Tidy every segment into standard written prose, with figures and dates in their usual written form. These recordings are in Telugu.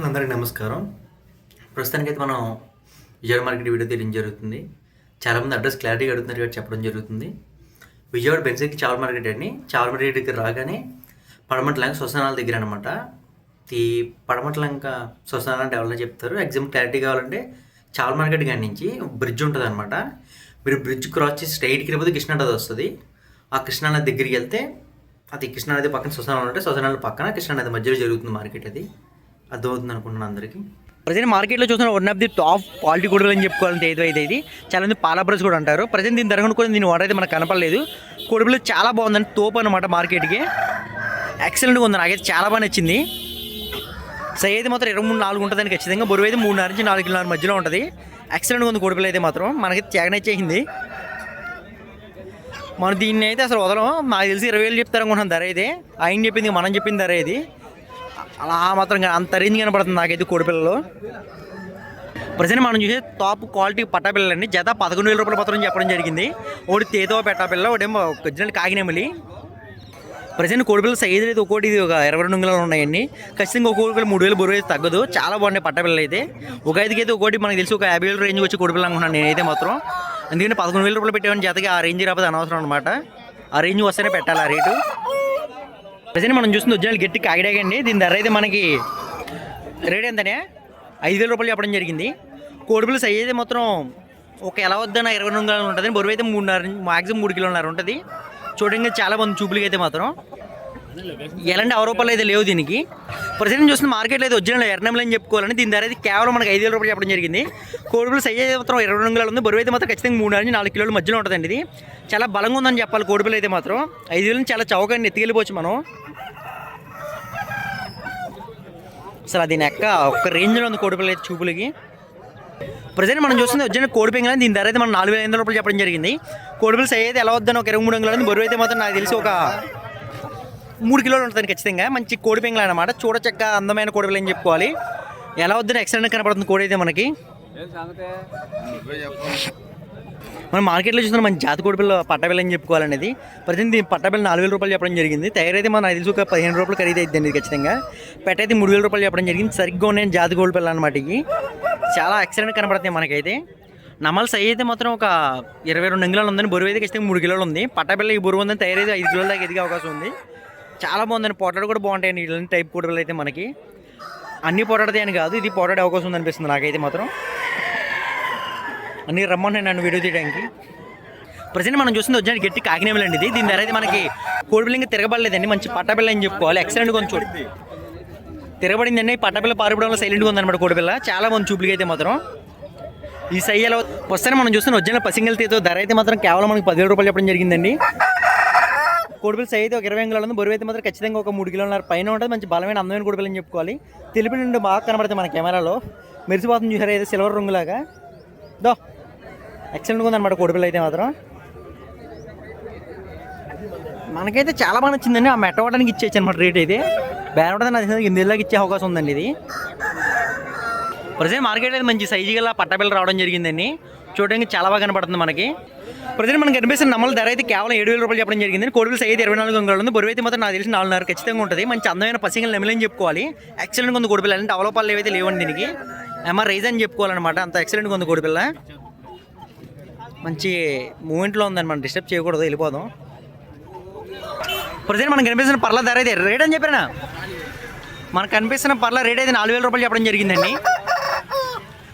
అందరికీ నమస్కారం. ప్రస్తుతానికైతే మనం విజయవాడ మార్కెట్ వీడియో తీయడం జరుగుతుంది. చాలామంది అడ్రస్ క్లారిటీగా అడుగుతున్నారు కాబట్టి చెప్పడం జరుగుతుంది. విజయవాడ బెన్సిక్కి చావల్ మార్కెట్ అండి. చావల్ మార్కెట్ దగ్గర రాగానే పడమట్లంక శ్వసనాల దగ్గర అనమాట. ఈ పడమట్లంక శ్వసనాలు అంటే ఎవరైనా చెప్తారు. ఎగ్జామ్ క్లారిటీ కావాలంటే చావల్ మార్కెట్ కాడి నుంచి బ్రిడ్జ్ ఉంటుంది అనమాట. మీరు బ్రిడ్జ్ క్రాస్ చేసి స్ట్రైట్కి వెళ్ళిపోతే కృష్ణానది వస్తుంది. ఆ కృష్ణానది దగ్గరికి వెళ్తే అది కృష్ణానది పక్కన శ్వసనాలు ఉంటాయి. శ్వసనాల పక్కన కృష్ణానది మధ్యలో జరుగుతుంది మార్కెట్. అది అర్థమవుతుంది అనుకుంటున్నాను అందరికీ. ప్రజెంట్ మార్కెట్లో చూస్తున్న one of the top quality గొడవలు అని చెప్పుకోవాలంటే ఏదైతే ఇది చాలా మంది పాలాబ్రస్ కూడా అంటారు. ప్రజెంట్ దీని ధర కూడా దీని వాటర్ అయితే మనకు కనపడలేదు. కొడుపులు చాలా బాగుందండి, తోపు అనమాట. మార్కెట్కి ఎక్సలెంట్గా ఉంది, నాకైతే చాలా బాగా నచ్చింది. సై అయితే మాత్రం 23-24 ఉంటుందని ఖచ్చితంగా. బరువు అయితే 3.5 నుంచి 4 కిలోల మధ్యలో ఉంటుంది. ఎక్సలెంట్గా ఉంది కొడుపులు అయితే మాత్రం, మనకైతే తెగనచ్చేసింది. మనం దీన్ని అయితే అసలు వదలం. నాకు తెలిసి 20,000 చెప్తారనుకుంటున్నాను ధర అయితే. ఆయన చెప్పింది మనం చెప్పింది ధర ఇది. అలా మాత్రం అంత రేంజ్ కనపడుతుంది నాకైతే కోడిపిల్లలు. ప్రజెంట్ మనం చూసే టాప్ క్వాలిటీ పట్టాపిల్లలండి. జత 11,000 రూపాయల పత్రం చెప్పడం జరిగింది. ఒకటి తేతో పెట్టాపిల్ల, ఒకటేమో ఒరిజినల్ కాకినేమలి. ప్రజెంట్ కోడిపిల్లలు సైజులు అయితే ఒక్కోటి ఇది ఒక 22 అంగుళాలు ఉన్నాయండి. ఖచ్చితంగా ఒక్కొక్కరు 3,000 బరువు అయితే తగ్గదు. చాలా బాగున్నాయి పట్టాపిల్లలు అయితే. ఒక ఐదుకి అయితే ఒకటి మనకు తెలిసి ఒక 50,000 రేంజ్ వచ్చి కోడిపిల్ల అనుకున్నాను నేనైతే మాత్రం. ఎందుకంటే 11,000 రూపాయలు పెట్టామని జతకి ఆ రేంజ్ రాకపోతే అనవసరం అనమాట. ఆ రేంజ్ వస్తేనే పెట్టాలి ఆ రేటు. ప్రజెంట్ మనం చూస్తుంది ఒరిజినల్ గట్టి కాకిడాగండి. దీని ధర అయితే మనకి రేట్ ఎంతనే 5,000 రూపాయలు చెప్పడం జరిగింది. కోడిపిల్ల సైజ్ అయితే మాత్రం ఒక ఎలా వద్దన్న 22 అంగుళాలు ఉంటుంది. బరువు అయితే 3.5 మాక్సిమం 3 కిలోన్నర ఉంటుంది. చూడండి చాలా బాగుంది చూపులకి అయితే మాత్రం. ఎలాంటి అవరూపాలు అయితే లేవు దీనికి. ప్రజెంట్ చూస్తున్న మార్కెట్లో అయితే ఒరిజినల్ ఎర్రనెమలి అని చెప్పుకోవాలని. దీని ధర అయితే కేవలం మనకి 5,000 రూపాయలు చెప్పడం జరిగింది. కోడిపిల్ల సైజ్ అయితే మాత్రం 22 అంగుళాలు ఉంది. బరువు అయితే మాత్రం ఖచ్చితంగా 3 నుంచి 4 కిలోల మధ్యలో ఉంటుందండి. ఇది చాలా బలంగా ఉందని చెప్పాలి. కోడిపిల్ల అయితే మాత్రం 5,000 నుంచి చాలా చౌకని ఎత్తుకెళ్ళిపోవచ్చు మనం. అసలు అది నెక్క ఒక్క రేంజ్లో ఉంది కోడిపిల్ల అయితే చూపులకి. ప్రజెంట్ మనం చూస్తుంది వచ్చిన కోడిపింగ. దీని ధర అయితే మనం 4,500 రూపాయలు చెప్పడం జరిగింది. కోడిపిల్ల సైజ్ అయితే ఎలా వద్దని ఒక 23 అంగుళాలు. బరువు అయితే మాత్రం నాకు తెలిసి ఒక 3 కిలోలు ఉంటుంది ఖచ్చితంగా. మంచి కోడిపింగలు అనమాట. చూడచక్క అందమైన కోడిపిల్ల అని చెప్పుకోవాలి. ఎలా వద్దని ఎక్సలెంట్ కనపడుతుంది కోడి అయితే మనకి. మనం మార్కెట్లో చూస్తున్న మంచి జాతి కోడిపిల్ల పట్టపిల్ల అని చెప్పుకోవాలనేది. ప్రజెంట్ దీని పట్టపిల్ల 4,000 రూపాయలు చెప్పడం జరిగింది. తయారైతే మన నాకు తెలిసి ఒక 15 రూపాయలు ఖరీదు అవుతుంది ఖచ్చితంగా. పెట్టయితే 3,000 రూపాయలు చెప్పడం జరిగింది. సరిగ్గా ఉన్నాయి జాతి కోడిపిల్ల అనమాట. ఇవి చాలా ఎక్సలెంట్ కనపడుతుంది మనకైతే. నమ్మల సై అయితే మాత్రం ఒక 22 అంగుళాలు ఉందని. బరువు అయితే ఖచ్చితంగా 3 కిలోలు ఉంది. పట్టపిల్ల ఈ బరువు ఉందని తయారైతే 5 కిలోల దాకా ఎదిగే అవకాశం ఉంది. చాలా బాగుందండి. పోటాడు కూడా బాగుంటాయండి ఇలాంటి టైప్ కోడిపిల్ల అయితే మనకి. అన్నీ పోటాడతాయి అని కాదు, ఇది పోటాడే అవకాశం ఉంది అనిపిస్తుంది నాకైతే మాత్రం. అన్నీ రమ్మన్నాయి నన్ను వీడియో తీయడానికి. ప్రజెంట్ మనం చూస్తుంది వచ్చిన గట్టి కాకినేమలండి. ఇది దీని ధర అయితే మనకి కోడిపిల్ల ఇంకా తిరగబడలేదండి. మంచి పట్టపిల్ల అని చెప్పుకోవాలి. ఎక్సలెంట్ కొంచెం తిరగబడిందండి. పట్టపిల్ల పారిపోవడంలో సైలెంట్గా ఉందన్నమాట కోడిపిల్ల. చాలా మంది చూపులకి అయితే మాత్రం. ఈ సైజులో వస్తేనే మనం చూస్తున్న ఒరిజినల్ పసింగల్ తీతో ధర అయితే మాత్రం కేవలం మనకి 10,000 రూపాయలు చెప్పడం జరిగిందండి. కోడిపిల్ల సైజ్ అయితే ఒక 20 అంగుళాలు ఉంది. బరువు అయితే మాత్రం ఖచ్చితంగా ఒక 3 కిలోన్నర పైన ఉంటుంది. మంచి బలమైన అందమైన కోడిపిల్ల అని చెప్పుకోవాలి. తెలిపి నుండి బాగా కనబడుతుంది మన కెమెరాలో. మెరిసిపోతుంది చూసారా అయితే సిల్వర్ రంగులాగా. దో ఎక్సలెంట్గా ఉందన్నమాట కోడిపిల్ల అయితే మాత్రం. మనకైతే చాలా బాగా నచ్చిందండి. ఆ మెట్టవడానికి ఇచ్చేయచ్చు అనమాట. రేట్ అయితే బేరవడం నాకు 8,000 ఇచ్చే అవకాశం ఉందండి ఇది. ప్రజెంట్ మార్కెట్ అయితే మంచి సైజు గల పట్టపిల్ల రావడం జరిగిందండి. చూడడానికి చాలా బాగా కనపడుతుంది మనకి. ప్రజెంట్ మనకి కనిపిస్తున్న నమ్మల ధర అయితే కేవలం 7,000 రూపాయలు చెప్పడం జరిగింది. కోడిపిల్ల సైజ్ 24 అంగుళాలు ఉంది. బరువు అయితే మాత్రం నాకు తెలిసి 4.5 ఖచ్చితంగా ఉంటుంది. మంచి అందమైన పసింగల్ నెమలని చెప్పుకోవాలి. ఎక్సలెంట్గా ఉంది కోడిపిల్ల. అంటే అవలోపాలు ఏవైతే లేవండి దీనికి. ఎంఆర్ రైజ్ అని చెప్పుకోవాలన్నమాట. అంత ఎక్సలెంట్గా ఉంది కోడిపిల్ల. మంచి మూమెంట్లో ఉందని మనం డిస్టర్బ్ చేయకూడదు, వెళ్ళిపోదాం. ప్రజెంట్ మనకు కనిపిస్తున్న పర్ల ధర అయితే రేట్ అని చెప్పారా. మనకు కనిపిస్తున్న పర్ల రేట్ అయితే 4,000 రూపాయలు చెప్పడం జరిగిందండి.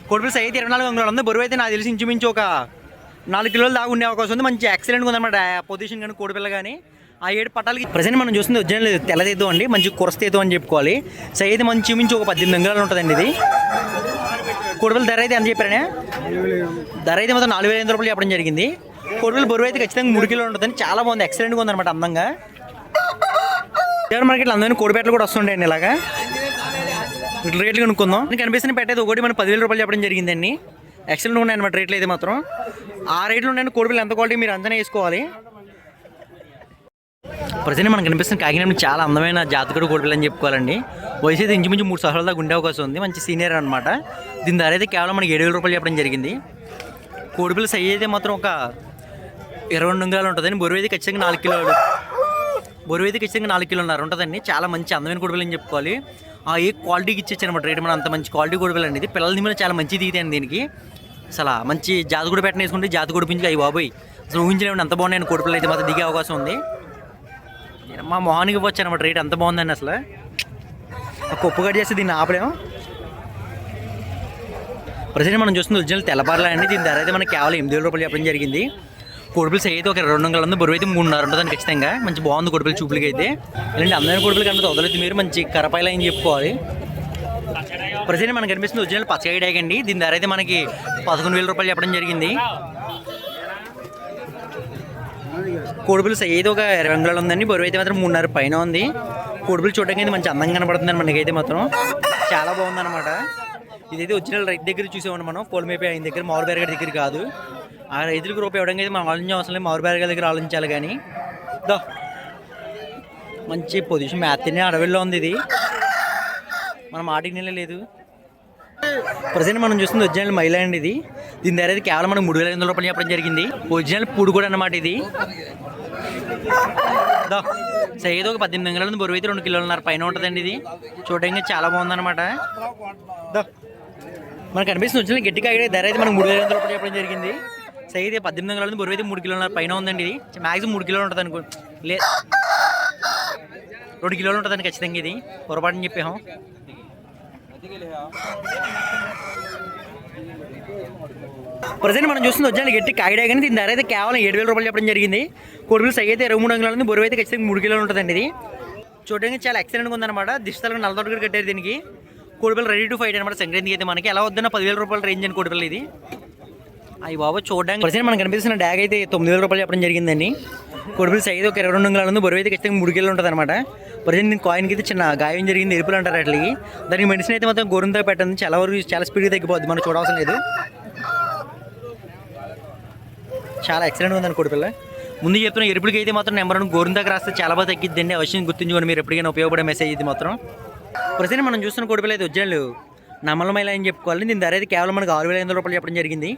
కోడిపిల్ల సైజ్ 24 అంగుళాలు ఉంది. బరువు అయితే నాకు తెలిసి ఇంచుమించు ఒక 4 కిలోలు దాకా ఉండే అవకాశం ఉంది. మంచి ఎక్సలెంట్గా ఉందన్నమాట పొజిషన్ కానీ కోడిపిల్ల కానీ. ఆ 7 పట్టాలకి ప్రజెంట్ మనం చూస్తుంది ఒరిజినల్ తెల్లదేదో అండి. మంచి కురస్తేదో అని చెప్పుకోవాలి. సైజ్ అయితే మంచి మించి ఒక 18 అంగుళాలు ఉంటుందండి ఇది. కోడిపిల్ల ధర అయితే ఎంత చెప్పారనే ధర అయితే మాత్రం 4,500 రూపాయలు చెప్పడం జరిగింది. కోడిపిల్ల బరువు అయితే ఖచ్చితంగా 3 కిలోలు ఉంటుందని. చాలా బాగుంది, ఎక్సలెంట్గా ఉందన్నమాట అందంగా. మార్కెట్లో అందమైన కోడిపేటలు కూడా వస్తుంటాయండి ఇలాగా. ఇట్లా రేట్లు కనుక్కుందాం. కనిపిస్తున్న పెట్ట అయితే ఒకటి మనం 10,000 రూపాయలు చెప్పడం జరిగిందండి. ఎక్సలెంట్గా ఉన్నాయన్నమాట రేట్లు అయితే మాత్రం. ఆ రేట్లు ఉన్నాయని కోడిపిల్ల ఎంత క్వాలిటీ మీరు అంచనా వేసుకోవాలి. ప్రజెంట్ మనకు కనిపిస్తున్న కాకినాడ చాలా అందమైన జాతకుడు కోడిపిల్ల అని చెప్పుకోవాలండి. వయసు అయితే ఇంచుమించు 3 సంవత్సరాల దాకా ఉండే అవకాశం ఉంది. మంచి సీనియర్ అనమాట. దీని ధర అయితే కేవలం మనకి 7,000 రూపాయలు చెప్పడం జరిగింది. కోడిపిల్ల సైజ్ అయితే మాత్రం ఒక 22 అంగుళాలు ఉంటుందని. బరువు అయితే ఖచ్చితంగా 4 కిలోలు. బరువు అయితే ఖచ్చితంగా 4 కిలోన్నర ఉంటుందండి. చాలా మంచి అందమైన కోడిపిల్ల అని చెప్పుకోవాలి. ఏ క్వాలిటీకి ఇచ్చేచ్చు అనమాట రేట్. మనం అంత మంచి క్వాలిటీ కోడిపిల్ల అండి ఇది. పిల్లల మీద చాలా మంచి దిగుతాయండి దీనికి. అసలు మంచి జాతి కూడా పెట్టిన వేసుకుంటే జాతి కొడిపించి అవి బాబోయ్ అసలు ఊహించలేమండి అంత బాగున్నాయండి కోడిపిల్ల అయితే మాత్రం దిగే అవకాశం ఉంది. మా మొహానికి ఇవ్వచ్చు అనమాట రేట్ అంత బాగుందండి. అసలు కొప్పు కట్ చేస్తే దీన్ని ఆపలేము. ప్రజెంట్ మనం చూస్తుంది ఒరిజినల్ తెల్లపారలా అండి. దీని ధర అయితే మనకి కేవలం 8,000 రూపాయలు చెప్పడం జరిగింది. కోడిపిల్స్ అయితే ఒక 200 ఉంది, బరువు అయితే 3.5 ఉంటుందని ఖచ్చితంగా. మంచి బాగుంది కోడిపిల్ల చూపులకి అయితే. ఇలాంటి అందమైన కోడిపిల్ల కనుక వదలొద్దు మీరు, మంచి కరపాయలు అని చెప్పుకోవాలి. ప్రజెంట్ మనకు కనిపిస్తుంది ఒరిజినల్ పచ్చగా డాగ్ అండి. దీని ధర అయితే మనకి 11,000 రూపాయలు చెప్పడం జరిగింది. కోడిపిల్ల అయితే ఒక 20 అంగుళాలు ఉందండి, బరువు అయితే మాత్రం 3.5 పైన ఉంది. కోడిపిల్ల చూడడానికి అయితే మంచి అందంగా కనబడుతుంది మనకైతే మాత్రం చాలా బాగుందన్నమాట. ఇదైతే ఒరిజినల్ రైతు దగ్గర చూసేవాడి మనం, కోల్మేపే ఆయన దగ్గర, మారుబేర గారి దగ్గర కాదు. ఆ రైతులకు రూపాయి ఇవ్వడానికి అయితే మనం ఆలోచించే అవసరం లేదు, మారుబేర గారి దగ్గర ఆలోచించాలి. కానీ మంచి పొజిషన్ మ్యాథ్నే అడవిలో ఉంది ఇది, మనం ఆటికి లేదు. ప్రజెంట్ మనం చూస్తుంది ఒరిజినల్ మైలా అండి ఇది. దీని ధర అయితే కేవలం మనకు 3,500 రూపాయలు చెప్పడం జరిగింది. ఒరిజినల్ పూడు కూడా అన్నమాట ఇది. సైజ్ ఒక 18 అంగుళాలు, బరువు అయితే 2 కిలోలన్నర పైన ఉంటుందండి. ఇది చూడడానికి చాలా బాగుందన్నమాట. మనకు కనిపిస్తుంది ఒరిజినల్ గట్టిగా ధర అయితే మనకు 3,500 రూపాయలు చెప్పడం జరిగింది. సైజ్ అయితే 18 అంగుళాలు, బరువు అయితే 3 కిలోలన్నర పైన ఉందండి. ఇది మ్యాక్సిమం 3 కిలోలు ఉంటుంది అనుకో, 2 కిలోలు ఉంటుందండి ఖచ్చితంగా. ఇది పొరపాటుని చెప్పాము. ప్రజెంట్ మనం చూస్తుంది ఒరిజినల్ గట్టి కాయడే కానీ దీని ధర అయితే కేవలం 7,000 రూపాయలు చెప్పడం జరిగింది. కోడిపిల్ల సైజ్ అయితే 23 అంగుళాలు ఉంది, బరువు అయితే ఖచ్చితంగా 3 కిలోలు ఉంటుందండి. ఇది చూడడానికి చాలా ఎక్సలెంట్గా ఉందన్నమాట. దిష్టాలకు 40 కూడా కట్టారు దీనికి. కోడిపిల్ల రెడీ టు ఫైట్ అనమాట. సంక్రాంతికి అయితే మనకి ఎలా వద్దన్న 10,000 రూపాయల రేంజ్ అని కోడిపిల్ల ఇది. అవి బాబు చూడడానికి ప్రజెంట్ మనకు కనిపిస్తున్న డ్యాగ్ అయితే 9,000 రూపాయలు చెప్పడం జరిగిందండి. కోడిపిల్ల సైజ్ ఒక 22 అంగుళాలు ఉంది, బరువు అయితే ఖచ్చితంగా 3 కిలోలు ఉంటుంది అనమాట. ప్రజెంట్ దీని కాయిన్కి అయితే చిన్న గాయం జరిగింది, ఎరుపులు అంటారు అట్లకి. దానికి మెడిసిన్ అయితే మొత్తం గోరుంతా పెట్టండి, చాలా వరకు చాలా స్పీడ్గా తగ్గిపోద్ది, మనం చూడవలసిన లేదు. చాలా ఎక్సలెంట్గా ఉందండి కోడిపిల్ల. ముందు చెప్తున్న ఎరుపులకి అయితే మాత్రం నెంబర్ 1 గోరుందాకి రాస్తే చాలా బాగా తగ్గిద్దండి. అవశ్యం గుర్తుంచుకొని మీరు ఎప్పటికైనా ఉపయోగపడే మెసేజ్ ఇది మాత్రం. ప్రజెంట్ మనం చూస్తున్న కోడిపిల్ల అయితే ఒరిజినల్ నమ్మలమైల అని చెప్పుకోవాలి. దీని ధర అయితే కేవలం మనకు 6,500 రూపాయలు చెప్పడం జరిగింది.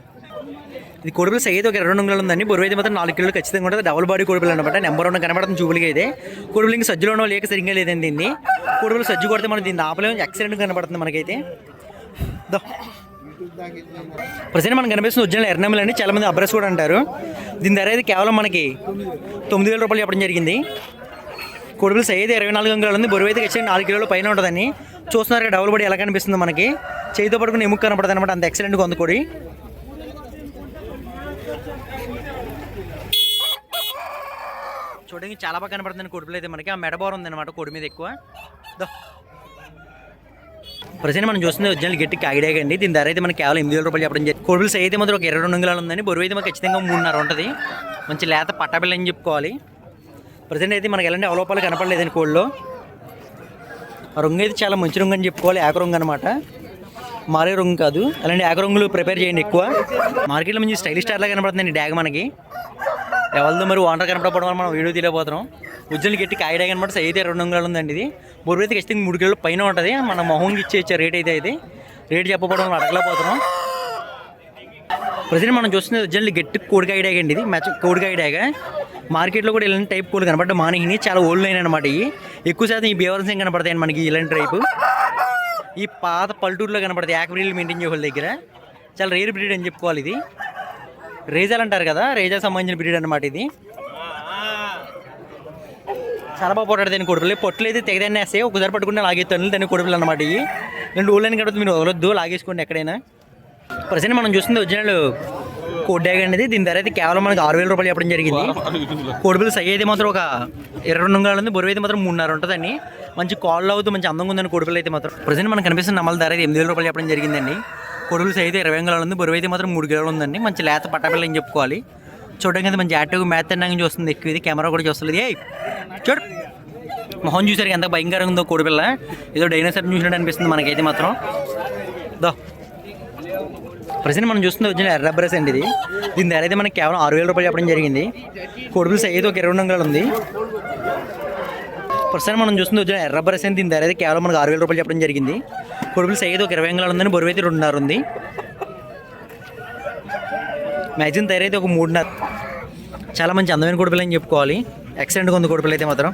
ఇది కోడిపిల్ల సైజ్ ఒక 22 అంగుళాలు ఉందండి, బరువు అయితే మాత్రం 4 కిలోలు ఖచ్చితంగా ఉంటుంది. డబుల్ బాడీ కోడిపిల్ల అనమాట. నెంబర్ 1 కనబడుతుంది చూపులకి అయితే. కోడిపిల్ల ఇంకా సజ్జలో ఉన్న లేక సరిగ్గా లేదండి దీన్ని. కోడిపిల్ల సజ్జు కొడితే మనం దీన్ని ఆపలేము, ఎక్సలెంట్గా కనబడుతుంది మనకైతే. ప్రజెంట్ మనకు కనిపిస్తుంది ఒరిజినల్ ఎర్రనెమ్మలు అండి, చాలా మంది అబ్రస్ కూడా అంటారు. దీని ధర అయితే కేవలం మనకి 9,000 రూపాయలు చెప్పడం జరిగింది. కోడిపిల్ల సైజ్ 24 అంగుళాలు ఉంది, బరువు అయితే ఖచ్చితంగా 4 కిలోలు పైన ఉంటుందని. చూస్తున్నారు డబుల్ బాడీ ఎలా కనిపిస్తుంది మనకి, చేతితో పట్టుకుని ఎముక కనపడుతుంది అనమాట, అంత ఎక్సలెంట్గా ఉంది కోడి. చూడడానికి చాలా బాగా కనపడుతుంది కోడిపిల్ల అయితే మనకి. ఆ మెడబోర్ ఉంది అనమాట కోడి మీద ఎక్కువ. ప్రజెంట్ మనం చూస్తుంది ఒరిజినల్ గట్టి కాగిడాగ్ అండి. దీని ధర అయితే మనకి కేవలం 8,000 రూపాయలు చెప్పడం జరిగింది. కోడిపిల్ల సైజ్ అయితే మాత్రం ఒక 22 అంగుళాలు ఉందని, బరువు అయితే మనకి ఖచ్చితంగా 3.5 ఉంటుంది. మంచి లేత పట్టాపిల్ల అని చెప్పుకోవాలి. ప్రజెంట్ అయితే మనకి ఎలాంటి అవలోపాలు కనపడలేదండి కోడిలో. ఆ రంగు అయితే చాలా మంచి రంగు అని చెప్పుకోవాలి, ఏక రంగు అనమాట, మారే రంగు కాదు. అలాంటి ఏక రంగులు ప్రిపేర్ చేయండి ఎక్కువ. మార్కెట్లో మంచి స్టైలిష్ స్టార్లా కనపడుతుందండి డ్యాగ్ మనకి. ఎవరిదో మరి వాటర్ కనపడడం వల్ల మనం వీడియో తీయలేకపోతున్నాం. ఒరిజినల్ గట్టి కాయ డ్యాగ్ అనమాట. సైజ్ అయితే 2 అంగుళాలు ఉందండి. ఇది బరువు అయితే ఖచ్చితంగా 3 కిలోల పైన ఉంటుంది. మన మొహంకి ఇచ్చే రేట్ అయితే ఇది రేట్ చెప్పకపోవడం వల్ల అడగలేకపోతున్నాం. ప్రజెంట్ మనం చూస్తుంది ఒరిజినల్ గట్టి కోడికాయ డ్యాగ్ అండి. ఇది మ్యాచ్ కోడికాయ డ్యాగ్. మార్కెట్లో కూడా ఇలాంటి టైప్ కోళ్ళు కనపడ్డ మానిహిని చాలా ఓల్డ్ అయిన అనమాట. ఇవి ఎక్కువ శాతం ఈ బేవరం సింగ్ కనపడతాయి మనకి. ఇలాంటి టైపు ఈ పాత పల్లెటూరులో కనపడతాయి, యాక్బ్రీడ్లు మెయింటైన్ చేసే వాళ్ళ దగ్గర. చాలా రేర్ బ్రీడ్ అని చెప్పుకోవాలి. ఇది రేజాలు అంటారు కదా, రేజాకి సంబంధించిన బ్రీడ్ అనమాట. ఇది చాలా బాగా పొట్టాడు కొడుపులు. పొట్లు అయితే తెగదన్నేస్తాయి, ఒకసారి పట్టుకుంటే లాగేస్తాను దాన్ని కొడుపులు అనమాట. ఇవి రెండు ఊళ్ళని కడితే మీరు వదలొద్దు, లాగేసుకోండి ఎక్కడైనా. ప్రజెంట్ మనం చూస్తుంది ఒరిజినల్ కోడ్ డ్యాగ్ అనేది. దీని ధర అయితే కేవలం మనకి 6,000 రూపాయలు చెప్పడం జరిగింది. కోడిపిల్ల సై అయితే మాత్రం ఒక 22 అంగుళాలు ఉంది, బరువు అయితే మాత్రం 3.5 ఉంటుందండి. మంచి కాళ్ళు అవుతూ మంచి అందంగా ఉందని కోడిపిల్ల అయితే మాత్రం. ప్రజెంట్ మనకు కనిపిస్తున్న నమ్మల ధర అయితే 8,000 రూపాయలు చెప్పడం జరిగిందండి. కోడిపిల్ల సై అయితే 20 అంగుళాలు ఉంది, బరువు అయితే మాత్రం 3 కిలోలు ఉందండి. మంచి లేత పట్టాపిల్ల అని చెప్పుకోవాలి. చూడడానికి అయితే మంచి యాక్టివ్గా మ్యాథ్ అన్నాక చూస్తుంది ఎక్కువ. ఇది కెమెరా కూడా చూస్తుంది. ఏ చూడు మొహం చూసారు ఎంత భయంకరంగా ఉందో కోడిపిల్ల. ఏదో డైనోసార్ చూసినట్టు అనిపిస్తుంది మనకైతే మాత్రం. ప్రజెంట్ మనం చూస్తుంది వచ్చిన ఎర్ర బ్రష్ అండి. ఇది దీని ధర అయితే మనకి కేవలం 6,000 రూపాయలు చెప్పడం జరిగింది. కోడిపిల్ల సైజ్ ఒక 20 అంగుళాలు ఉంది. ప్రస్తుతం మనం చూస్తుంది వచ్చిన ఎర్ర బ్రష్ అని. దీని ధర అయితే కేవలం మనకు 6,000 రూపాయలు చెప్పడం జరిగింది. కోడిపిల్ల సైజ్ ఒక 20 అంగుళాలు ఉందని, బరువు అయితే 2.5 ఉంది. మ్యాక్సిమం ధర అయితే ఒక 3.5. చాలా మంచి అందమైన కోడిపిల్ల అని చెప్పుకోవాలి. ఎక్సలెంట్గా ఉంది కోడిపిల్ల అయితే మాత్రం.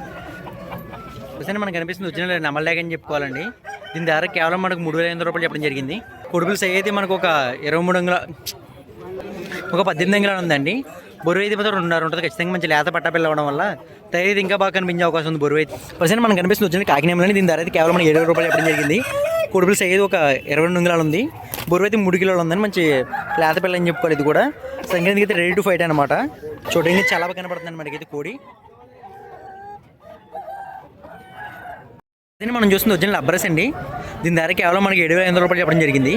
ప్రస్తుతం మనకు కనిపిస్తుంది వచ్చిన నమ్మల్ డ్యాగ్ అని చెప్పుకోవాలండి. దీని ధర కేవలం మనకు 3,500 రూపాయలు చెప్పడం జరిగింది. కొడుకుల సై అయితే మనకు ఒక 23 అంగుళాలు, ఒక 18 అంగుళాలు ఉందండి. బరువు అయితే మాత్రం 2.5 ఉంటుంది ఖచ్చితంగా. మంచి లేత పట్టాపిల్ల అవ్వడం వల్ల తయారీ ఇంకా బాగా కనిపించే అవకాశం ఉంది. బరువు అయితే ప్రజెంట్ మనకు కనిపిస్తుంది వచ్చింది కాకినాడలోని. దీని ధర అయితే కేవలం మనకి 7,000 రూపాయలు చెప్పడం జరిగింది. కొడుకుల సై అయితే ఒక 22 అంగుళాలు ఉంది. బరువు అయితే 3 కిలోలు ఉందని మంచి లేత పిల్ల అని చెప్పుకోవాలి. ఇది కూడా సంక్రాంతికి అయితే రెడీ టు ఫైట్ అనమాట. చూడడానికి చాలా బాగా కనపడుతుంది మనకైతే కోడి. దీన్ని మనం చూస్తుంది ఒరిజినల్ అబ్రస్ అండి. దీని ధర కేవలం మనకి 7,500 రూపాయలు చెప్పడం జరిగింది.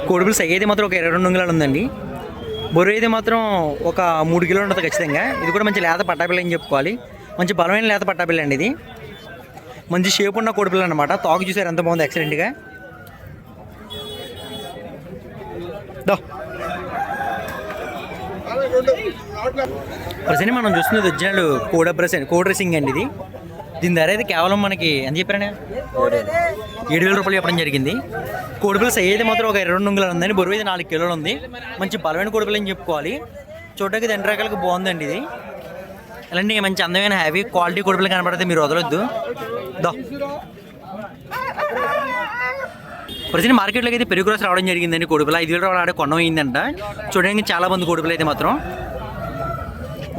కోడిపుల సై అయితే మాత్రం ఒక 22 అంగుళాలు ఉందండి. బరువు అయితే మాత్రం ఒక 3 కిలోలు ఉంటుంది ఖచ్చితంగా. ఇది కూడా మంచి లేత పట్టాపిల్ల అని చెప్పుకోవాలి. మంచి బలమైన లేత పట్టాపిల్ల అండి. ఇది మంచి షేప్ ఉన్న కోడిపిల్ల అనమాట. తోక చూసారు ఎంత బాగుంది ఎక్సలెంట్గా. ప్రజెంట్ మనం చూస్తున్నది ఒరిజినల్ కోడ్ అబ్రస్ అండి, కోడ్ రేసింగ్ అండి. ఇది దీని ధర అయితే కేవలం మనకి ఎంత చెప్పారనే 7,000 రూపాయలు చెప్పడం జరిగింది. కోడిపిల్ల సై అయితే మాత్రం ఒక 22 అంగుళాలు ఉందండి. బరువు అయితే 4 కిలోలు ఉంది. మంచి బలమైన కోడిపిల్ల అని చెప్పుకోవాలి. చూడడానికి 2 రకాలకు బాగుందండి. ఇది ఇలాంటి మంచి అందమైన హ్యావీ క్వాలిటీ కోడిపిల్ల కనబడితే మీరు వదలొద్దు. ప్రజెంట్ మార్కెట్లోకి అయితే పెరుగు రాసి రావడం జరిగిందండి. కోడిపిల్ల 5,000 రూపాయలు ఆడే కొనం అయిందంట. చూడడానికి చాలా మంది కోడిపిల్ల అయితే మాత్రం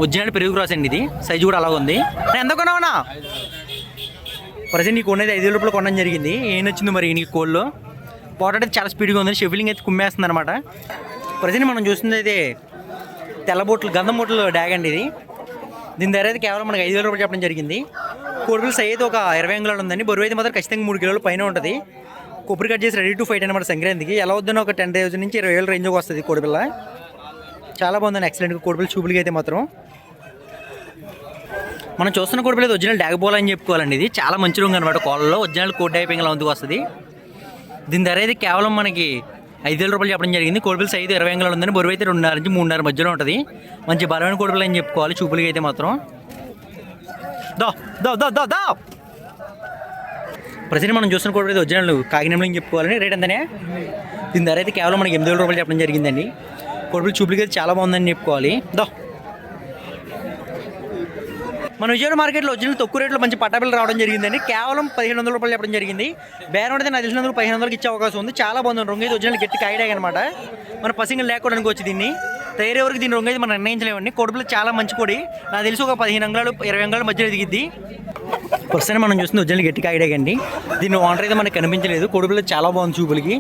ఒరిజినల్ పెరుగు క్రాస్ అండి. ఇది సైజు కూడా అలాగ ఉంది. ఎంత కొన్నావునా? ప్రజెంట్ ఈ కోడి అయితే 5,000 రూపాయలు కొనడం జరిగింది. ఏం వచ్చింది మరి ఈ కోళ్ళు? పోటాట్ అయితే చాలా స్పీడ్గా ఉంది. షెఫిలింగ్ అయితే కుమ్మేస్తుంది అనమాట. ప్రజెంట్ మనం చూస్తుంది అయితే తెల్ల బోట్లు, గంధం బోట్లు డ్యాగ్ అండి. ఇది దీని ధర అయితే కేవలం మనకి 5,000 రూపాయలు చెప్పడం జరిగింది. కోడిపిల్ల సై అయితే ఒక 20 అంగుళాలు ఉందండి. బరువు అయితే మాత్రం ఖచ్చితంగా 3 కిలోల పైన ఉంటుంది. కొబ్బరి కట్ చేసి రెడీ టు ఫైట్ అనమాట. సంక్రాంతికి ఎలా వద్దనో ఒక 10,000 నుంచి 20,000 రేంజ్కి వస్తుంది కోడిపిల్ల. చాలా బాగుందండి ఎక్సలెంట్గా కోడిపిల్ల చూపులకి అయితే మాత్రం. మనం చూస్తున్న కోడిపిల్ల ఒరిజినల్ డ్యాగ్ బోల్ అని చెప్పుకోవాలండి. ఇది చాలా మంచి రంగు అనమాట. కోళ్ళలో ఒరిజినల్ కోడ్ టైపింగ్ అలా వంతుకు వస్తుంది. దీని ధర అయితే కేవలం మనకి 5,000 రూపాయలు చెప్పడం జరిగింది. కోడిపిల్ల సైజు 20 అంగుళాలు ఉందని. బరువు అయితే 2.5 నుంచి 3.5 మధ్యలో ఉంటుంది. మంచి బలమైన కోడిపిల్ల అని చెప్పుకోవాలి చూపులకి అయితే మాత్రం. ప్రజెంట్ మనం చూస్తున్న కోడిపిల్ల ఒరిజినల్ కాకినాడలో చెప్పుకోవాలని. రేట్ ఎంతనే? దీని ధర అయితే కేవలం మనకి 8,000 రూపాయలు చెప్పడం జరిగిందండి. కోడిపిల్ల చూపులకి అయితే చాలా బాగుందని చెప్పుకోవాలి. మన విజయవాడ మార్కెట్లో ఒరిజినల్ తక్కువ రేట్లో మంచి పట్టాపిల్లలు రావడం జరిగిందండి. కేవలం 1,500 రూపాయలు చెప్పడం జరిగింది. బేరం అయితే నాకు తెలిసినందుకు 1,500 ఇచ్చే అవకాశం ఉంది. చాలా బాగుంది. రొంగ అయితే ఒరిజినల్ గట్టి కాయడాగ్ అనమాట. మన పసింగలు లేకపోవడానికి వచ్చి దీన్ని తయారీ వరకు దీని రొంగ అయితే మనం నిర్ణయించలేమండి. కోడిపిల్ల చాలా మంచి కోడి. నాకు తెలిసి ఒక 15 అంగుళాలు 20 అంగుళాల మధ్యలో దిగిద్ది. ప్రస్తుతం మనం చూస్తుంది ఒరిజినల్ గట్టి కాయడాగ్ అండి. దీన్ని ఓనర్ అయితే మనకు కనిపించలేదు. కోడిపిల్ల చాలా బాగుంది చూపులకి.